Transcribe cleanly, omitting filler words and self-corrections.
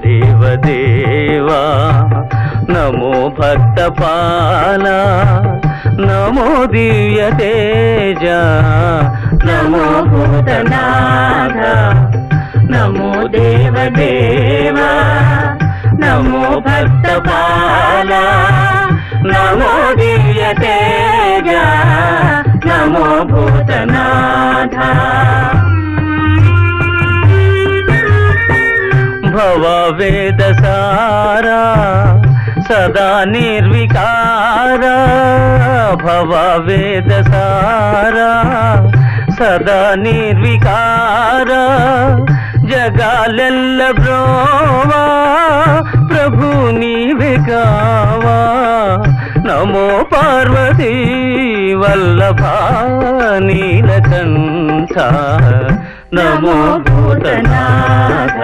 దేవదేవా నమో భక్తపాల నమో దివ్య తేజ నమో భూతనాథ నమో దేవదేవా నమో భక్తపాల నమో దివ్య తేజ నమో భూతనాథ భవ వేద సారా సదా నిర్వికార భవ వేద సారా సదా నిర్వికార జగాలెల్ల బ్రోవా ప్రభు నీవే కావా నమో పార్వతీ వల్లభ నీలకంఠ నమో భూతనాథ